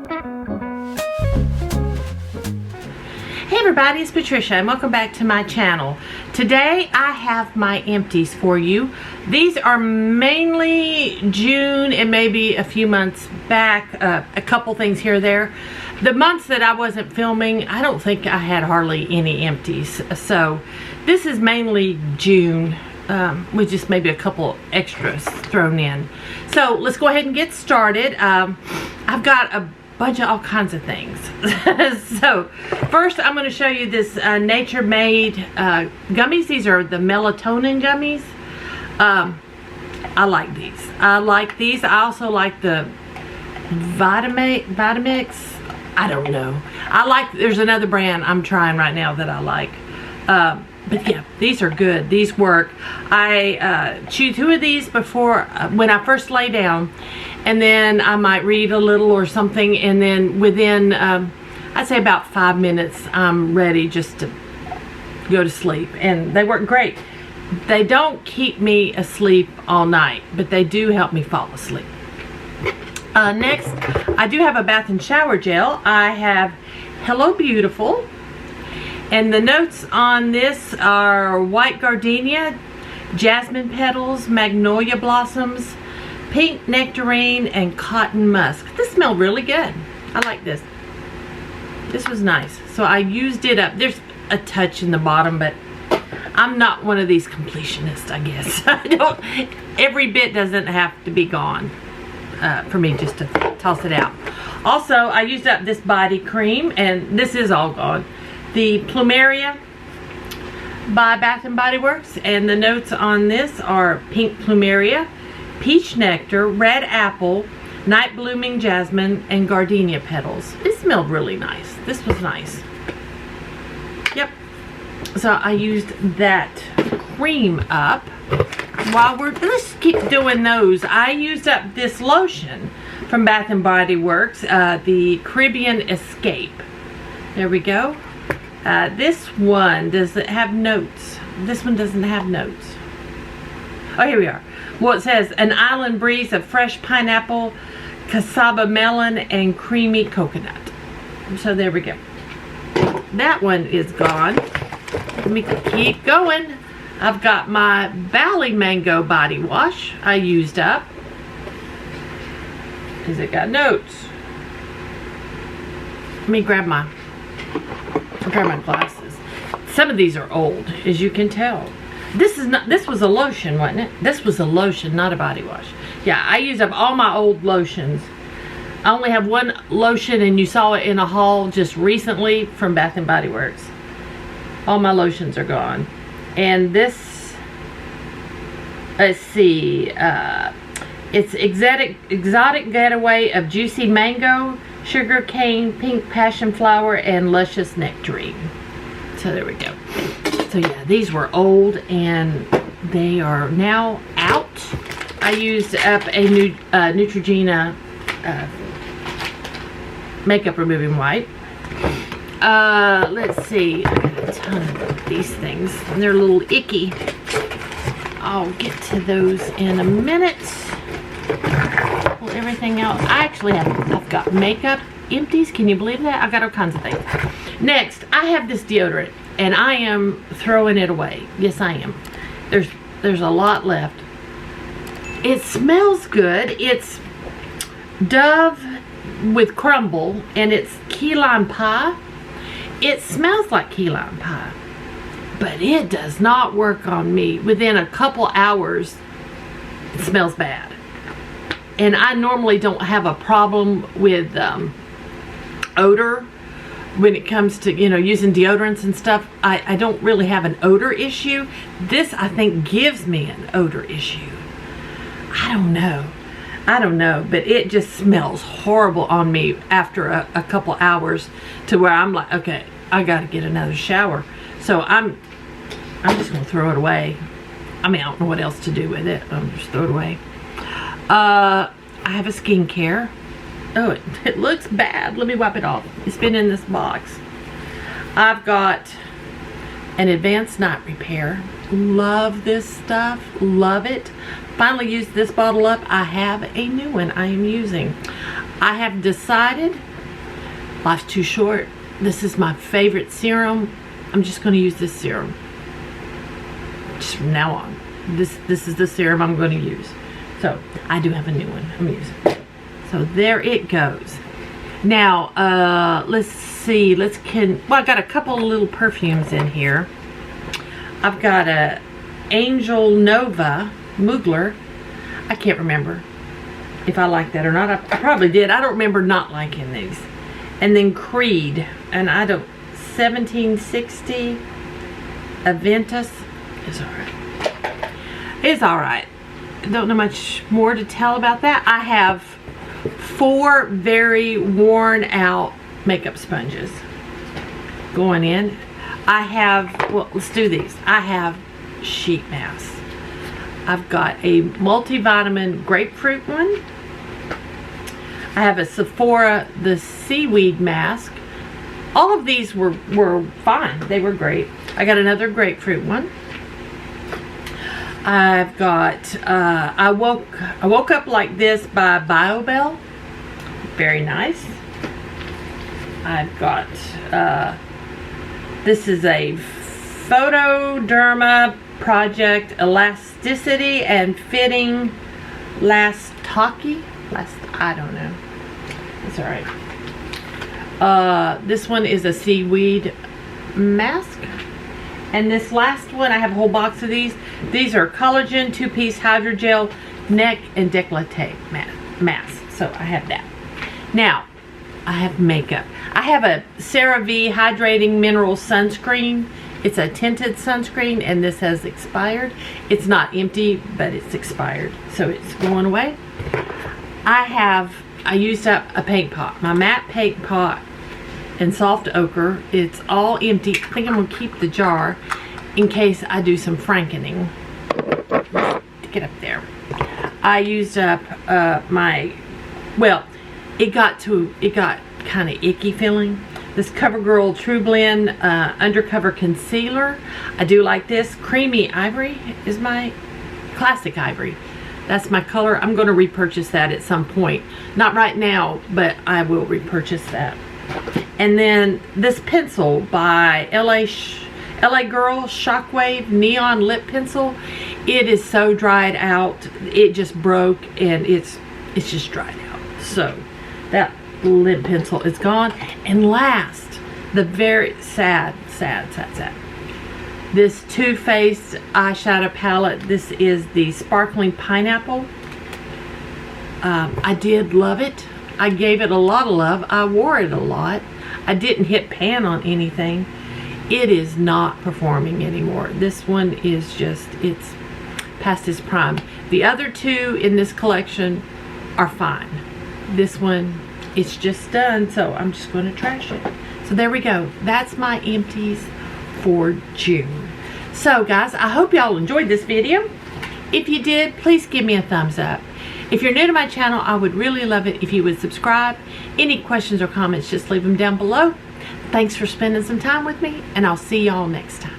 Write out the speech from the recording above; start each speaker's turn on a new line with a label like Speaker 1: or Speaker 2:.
Speaker 1: Hey everybody, it's Patricia and welcome back to my channel. Today I have my empties for you. These are mainly June and maybe a few months back, a couple things here or there. The months that I wasn't filming, I don't think I had hardly any empties. So this is mainly June with just maybe a couple extras thrown in. So let's go ahead and get started. I've got a bunch of all kinds of things. So first I'm going to show you this Nature Made gummies. These are the melatonin gummies. I like these. I also like the Vitamix. I don't know. There's another brand I'm trying right now that I like. But yeah, these are good. These work. I chew 2 of these before when I first lay down, and then I might read a little or something, and then within I'd say about 5 minutes I'm ready just to go to sleep, and they work great. They don't keep me asleep all night, but they do help me fall asleep. Next, I do have a bath and shower gel. I have Hello Beautiful. And the notes on this are white gardenia, jasmine petals, magnolia blossoms, pink nectarine, and cotton musk. This smelled really good. I like this. This was nice. So I used it up. There's a touch in the bottom, but I'm not one of these completionists, I guess. Every bit doesn't have to be gone for me just to toss it out. Also, I used up this body cream, and this is all gone. The Plumeria by Bath & Body Works, and the notes on this are pink plumeria, peach nectar, red apple, night blooming jasmine, and gardenia petals. It smelled really nice. This was nice. Yep. So I used that cream up. Let's keep doing those. I used up this lotion from Bath & Body Works, the Caribbean Escape. There we go. This one, does it have notes? This one doesn't have notes. Oh, here we are. Well, it says an island breeze of fresh pineapple, cassava melon, and creamy coconut. So there we go. That one is gone. Let me keep going. I've got my Valley Mango body wash I used up. Because it got notes. Let me grab my glasses. Some of these are old, as you can tell. This was a lotion, wasn't it? This was a lotion, not a body wash. Yeah, I used up all my old lotions. I only have one lotion, and you saw it in a haul just recently from Bath & Body Works. All my lotions are gone. And this, let's see, it's exotic getaway of juicy mango, sugar cane, pink passion flower, and luscious nectarine. So there we go. So yeah, these were old and they are now out. I used up a new Neutrogena makeup removing wipe. Let's see, I got a ton of these things and they're a little icky. I'll get to those in a minute. Pull everything out. I've got makeup empties. Can you believe that? I've got all kinds of things. Next, I have this deodorant and I am throwing it away. Yes, I am. There's a lot left. It smells good. It's Dove with crumble and it's key lime pie. It smells like key lime pie, but it does not work on me. Within a couple hours, it smells bad. And I normally don't have a problem with odor when it comes to, using deodorants and stuff. I don't really have an odor issue. This, I think, gives me an odor issue. I don't know, but it just smells horrible on me after a couple hours, to where I'm like, okay, I gotta get another shower. So I'm just gonna throw it away. I mean, I don't know what else to do with it. I'm just throw it away. I have a skincare. Oh, it looks bad. Let me wipe it off. It's been in this box. I've got an advanced night repair. Love this stuff. Love it. Finally used this bottle up. I have a new one I am using. I have decided Life's too short. This is my favorite serum. I'm just going to use this serum. Just from now on. This is the serum I'm going to use. So, I do have a new one I'm using. So, there it goes. Now, let's see. Well, I got a couple of little perfumes in here. I've got a Angel Nova Mugler. I can't remember if I like that or not. I probably did. I don't remember not liking these. And then Creed. And 1760 Aventus. It's alright. It's alright. Don't know much more to tell about that. I have 4 very worn out makeup sponges going in. I have, well, let's do these. I have sheet masks. I've got a multivitamin grapefruit one. I have a Sephora, the seaweed mask. All of these were fine. They were great. I got another grapefruit one. I've got, I woke up like this by BioBell. Very nice. I've got, this is a Photoderma Project Elasticity and Fitting I don't know. It's alright. This one is a seaweed mask. And this last one, I have a whole box of these. These are collagen 2-piece hydrogel neck and décolleté mask. So I have that. Now, I have makeup. I have a CeraVe Hydrating Mineral Sunscreen. It's a tinted sunscreen, and this has expired. It's not empty, but it's expired. So it's going away. I used up a paint pot. My matte paint pot in soft ochre. It's all empty. I think I'm going to keep the jar in case I do some frankening. Get up there. I used up it got kind of icky feeling. This CoverGirl True Blend Undercover Concealer. I do like this. Creamy Ivory is my classic ivory. That's my color. I'm going to repurchase that at some point. Not right now, but I will repurchase that. And then this pencil by LA Girl Shockwave Neon Lip Pencil. It is so dried out. It just broke and it's just dried out. So that lip pencil is gone. And last, the very sad. This Too Faced eyeshadow palette. This is the Sparkling Pineapple. I did love it. I gave it a lot of love. I wore it a lot. I didn't hit pan on anything. It is not performing anymore. This one is just, it's past its prime. The other two in this collection are fine. This one, it's just done, so I'm just going to trash it. So there we go. That's my empties for June. So guys, I hope y'all enjoyed this video. If you did, please give me a thumbs up. If you're new to my channel, I would really love it if you would subscribe. Any questions or comments, just leave them down below. Thanks for spending some time with me, and I'll see y'all next time.